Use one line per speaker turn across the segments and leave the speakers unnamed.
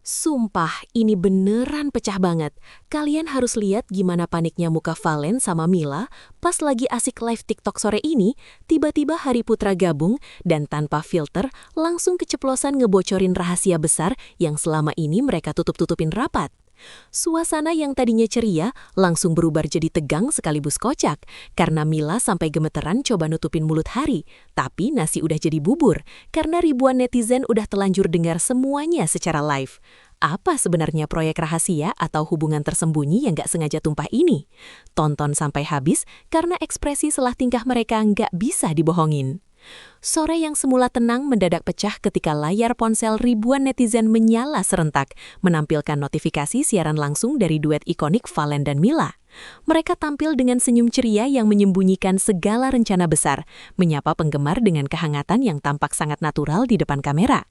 Sumpah, ini beneran pecah banget. Kalian harus lihat gimana paniknya muka Valen sama Mila pas lagi asik live TikTok sore ini, tiba-tiba Hari Putra gabung dan tanpa filter langsung keceplosan ngebocorin rahasia besar yang selama ini mereka tutup-tutupin rapat. Suasana yang tadinya ceria langsung berubah jadi tegang sekaligus kocak karena Mila sampai gemeteran coba nutupin mulut Hari, tapi nasi udah jadi bubur karena ribuan netizen udah telanjur dengar semuanya secara live. Apa sebenarnya proyek rahasia atau hubungan tersembunyi yang gak sengaja tumpah ini? Tonton sampai habis karena ekspresi selah tingkah mereka gak bisa dibohongin. Sore yang semula tenang mendadak pecah ketika layar ponsel ribuan netizen menyala serentak, menampilkan notifikasi siaran langsung dari duet ikonik Valen dan Mila. Mereka tampil dengan senyum ceria yang menyembunyikan segala rencana besar, menyapa penggemar dengan kehangatan yang tampak sangat natural di depan kamera.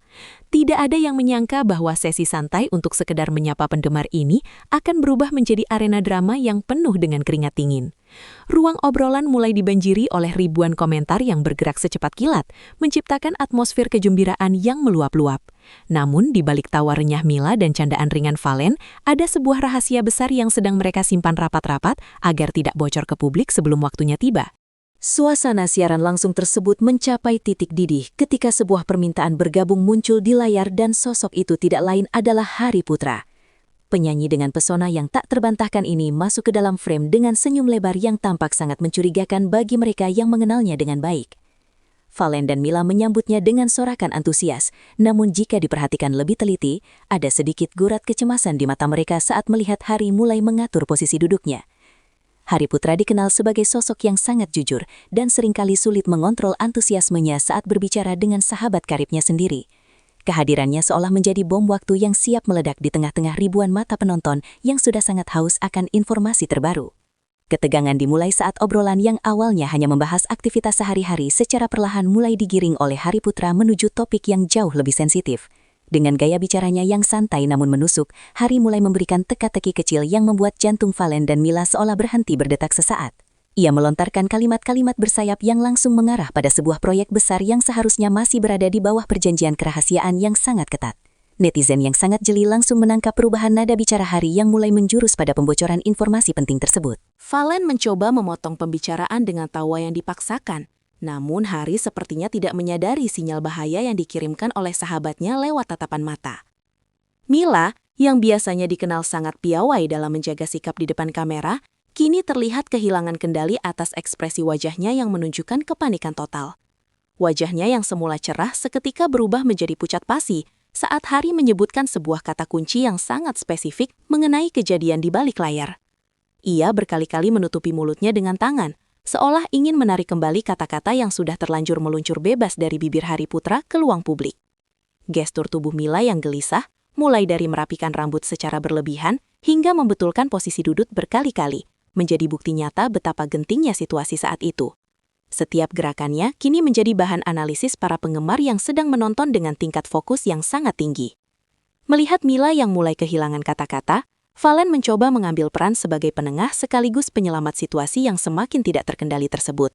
Tidak ada yang menyangka bahwa sesi santai untuk sekedar menyapa penggemar ini akan berubah menjadi arena drama yang penuh dengan keringat dingin. Ruang obrolan mulai dibanjiri oleh ribuan komentar yang bergerak secepat kilat, menciptakan atmosfer kegembiraan yang meluap-luap. Namun, di balik tawa renyah Mila dan candaan ringan Valen, ada sebuah rahasia besar yang sedang mereka simpan rapat-rapat agar tidak bocor ke publik sebelum waktunya tiba. Suasana siaran langsung tersebut mencapai titik didih ketika sebuah permintaan bergabung muncul di layar dan sosok itu tidak lain adalah Hari Putra. Penyanyi dengan pesona yang tak terbantahkan ini masuk ke dalam frame dengan senyum lebar yang tampak sangat mencurigakan bagi mereka yang mengenalnya dengan baik. Valen dan Mila menyambutnya dengan sorakan antusias, namun jika diperhatikan lebih teliti, ada sedikit gurat kecemasan di mata mereka saat melihat Hari mulai mengatur posisi duduknya. Hari Putra dikenal sebagai sosok yang sangat jujur dan seringkali sulit mengontrol antusiasmenya saat berbicara dengan sahabat karibnya sendiri. Kehadirannya seolah menjadi bom waktu yang siap meledak di tengah-tengah ribuan mata penonton yang sudah sangat haus akan informasi terbaru. Ketegangan dimulai saat obrolan yang awalnya hanya membahas aktivitas sehari-hari secara perlahan mulai digiring oleh Hari Putra menuju topik yang jauh lebih sensitif. Dengan gaya bicaranya yang santai namun menusuk, Hari mulai memberikan teka-teki kecil yang membuat jantung Valen dan Mila seolah berhenti berdetak sesaat. Ia melontarkan kalimat-kalimat bersayap yang langsung mengarah pada sebuah proyek besar yang seharusnya masih berada di bawah perjanjian kerahasiaan yang sangat ketat. Netizen yang sangat jeli langsung menangkap perubahan nada bicara Hari yang mulai menjurus pada pembocoran informasi penting tersebut. Valen mencoba memotong pembicaraan dengan tawa yang dipaksakan. Namun Hari sepertinya tidak menyadari sinyal bahaya yang dikirimkan oleh sahabatnya lewat tatapan mata. Mila, yang biasanya dikenal sangat piawai dalam menjaga sikap di depan kamera, kini terlihat kehilangan kendali atas ekspresi wajahnya yang menunjukkan kepanikan total. Wajahnya yang semula cerah seketika berubah menjadi pucat pasi saat Hari menyebutkan sebuah kata kunci yang sangat spesifik mengenai kejadian di balik layar. Ia berkali-kali menutupi mulutnya dengan tangan, seolah ingin menarik kembali kata-kata yang sudah terlanjur meluncur bebas dari bibir Hari Putra ke luang publik. Gestur tubuh Mila yang gelisah, mulai dari merapikan rambut secara berlebihan hingga membetulkan posisi duduk berkali-kali, menjadi bukti nyata betapa gentingnya situasi saat itu. Setiap gerakannya kini menjadi bahan analisis para penggemar yang sedang menonton dengan tingkat fokus yang sangat tinggi. Melihat Mila yang mulai kehilangan kata-kata, Valen mencoba mengambil peran sebagai penengah sekaligus penyelamat situasi yang semakin tidak terkendali tersebut.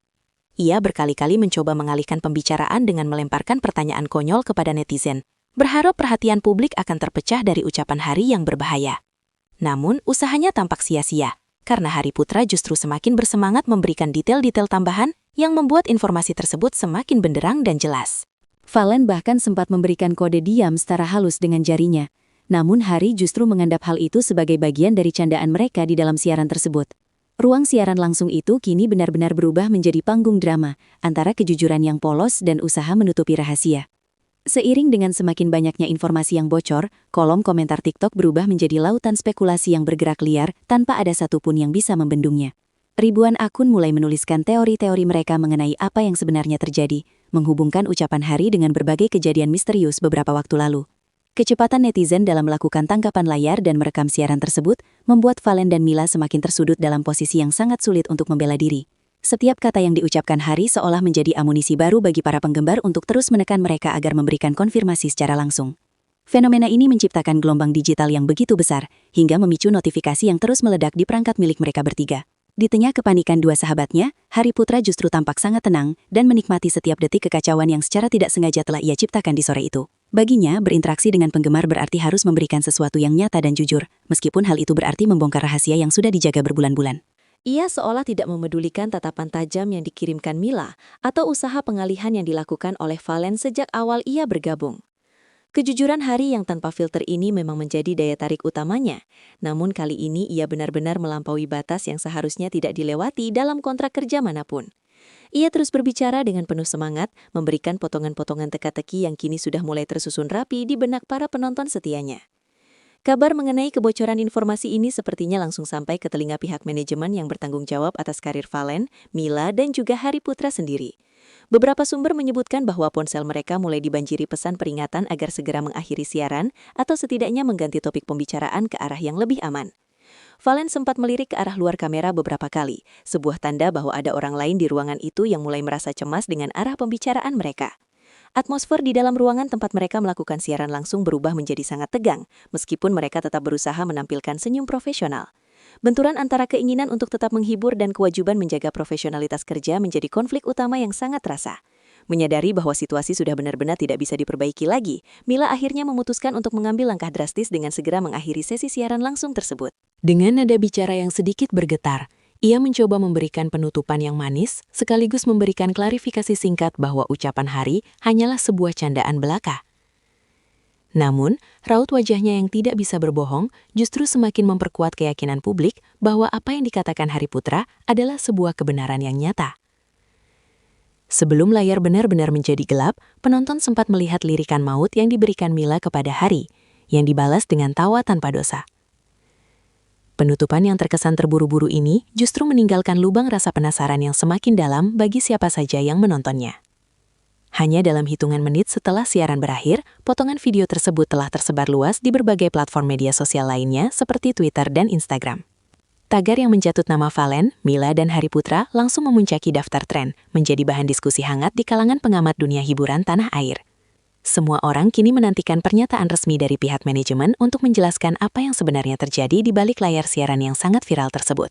Ia berkali-kali mencoba mengalihkan pembicaraan dengan melemparkan pertanyaan konyol kepada netizen, berharap perhatian publik akan terpecah dari ucapan Hari yang berbahaya. Namun, usahanya tampak sia-sia, karena Hari Putra justru semakin bersemangat memberikan detail-detail tambahan yang membuat informasi tersebut semakin benderang dan jelas. Valen bahkan sempat memberikan kode diam secara halus dengan jarinya. Namun Hari justru menganggap hal itu sebagai bagian dari candaan mereka di dalam siaran tersebut. Ruang siaran langsung itu kini benar-benar berubah menjadi panggung drama antara kejujuran yang polos dan usaha menutupi rahasia. Seiring dengan semakin banyaknya informasi yang bocor, kolom komentar TikTok berubah menjadi lautan spekulasi yang bergerak liar tanpa ada satupun yang bisa membendungnya. Ribuan akun mulai menuliskan teori-teori mereka mengenai apa yang sebenarnya terjadi, menghubungkan ucapan Hari dengan berbagai kejadian misterius beberapa waktu lalu. Kecepatan netizen dalam melakukan tangkapan layar dan merekam siaran tersebut membuat Valen dan Mila semakin tersudut dalam posisi yang sangat sulit untuk membela diri. Setiap kata yang diucapkan Hari seolah menjadi amunisi baru bagi para penggemar untuk terus menekan mereka agar memberikan konfirmasi secara langsung. Fenomena ini menciptakan gelombang digital yang begitu besar, hingga memicu notifikasi yang terus meledak di perangkat milik mereka bertiga. Di tengah kepanikan dua sahabatnya, Hari Putra justru tampak sangat tenang dan menikmati setiap detik kekacauan yang secara tidak sengaja telah ia ciptakan di sore itu.
Baginya, berinteraksi dengan penggemar berarti harus memberikan sesuatu yang nyata dan jujur, meskipun hal itu berarti membongkar rahasia yang sudah dijaga berbulan-bulan.
Ia seolah tidak memedulikan tatapan tajam yang dikirimkan Mila atau usaha pengalihan yang dilakukan oleh Valen sejak awal ia bergabung. Kejujuran Hari yang tanpa filter ini memang menjadi daya tarik utamanya. Namun kali ini ia benar-benar melampaui batas yang seharusnya tidak dilewati dalam kontrak kerja manapun. Ia terus berbicara dengan penuh semangat, memberikan potongan-potongan teka-teki yang kini sudah mulai tersusun rapi di benak para penonton setianya. Kabar mengenai kebocoran informasi ini sepertinya langsung sampai ke telinga pihak manajemen yang bertanggung jawab atas karir Valen, Mila, dan juga Hari Putra sendiri. Beberapa sumber menyebutkan bahwa ponsel mereka mulai dibanjiri pesan peringatan agar segera mengakhiri siaran atau setidaknya mengganti topik pembicaraan ke arah yang lebih aman. Valen sempat melirik ke arah luar kamera beberapa kali, sebuah tanda bahwa ada orang lain di ruangan itu yang mulai merasa cemas dengan arah pembicaraan mereka. Atmosfer di dalam ruangan tempat mereka melakukan siaran langsung berubah menjadi sangat tegang, meskipun mereka tetap berusaha menampilkan senyum profesional. Benturan antara keinginan untuk tetap menghibur dan kewajiban menjaga profesionalitas kerja menjadi konflik utama yang sangat terasa. Menyadari bahwa situasi sudah benar-benar tidak bisa diperbaiki lagi, Mila akhirnya memutuskan untuk mengambil langkah drastis dengan segera mengakhiri sesi siaran langsung tersebut. Dengan nada bicara yang sedikit bergetar, ia mencoba memberikan penutupan yang manis, sekaligus memberikan klarifikasi singkat bahwa ucapan Hari hanyalah sebuah candaan belaka. Namun, raut wajahnya yang tidak bisa berbohong justru semakin memperkuat keyakinan publik bahwa apa yang dikatakan Hari Putra adalah sebuah kebenaran yang nyata. Sebelum layar benar-benar menjadi gelap, penonton sempat melihat lirikan maut yang diberikan Mila kepada Hari, yang dibalas dengan tawa tanpa dosa. Penutupan yang terkesan terburu-buru ini justru meninggalkan lubang rasa penasaran yang semakin dalam bagi siapa saja yang menontonnya. Hanya dalam hitungan menit setelah siaran berakhir, potongan video tersebut telah tersebar luas di berbagai platform media sosial lainnya seperti Twitter dan Instagram. Tagar yang menjatut nama Valen, Mila, dan Hari Putra langsung memuncaki daftar tren, menjadi bahan diskusi hangat di kalangan pengamat dunia hiburan tanah air. Semua orang kini menantikan pernyataan resmi dari pihak manajemen untuk menjelaskan apa yang sebenarnya terjadi di balik layar siaran yang sangat viral tersebut.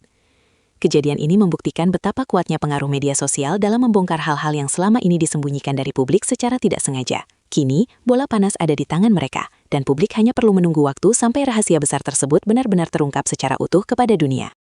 Kejadian ini membuktikan betapa kuatnya pengaruh media sosial dalam membongkar hal-hal yang selama ini disembunyikan dari publik secara tidak sengaja. Kini, bola panas ada di tangan mereka, dan publik hanya perlu menunggu waktu sampai rahasia besar tersebut benar-benar terungkap secara utuh kepada dunia.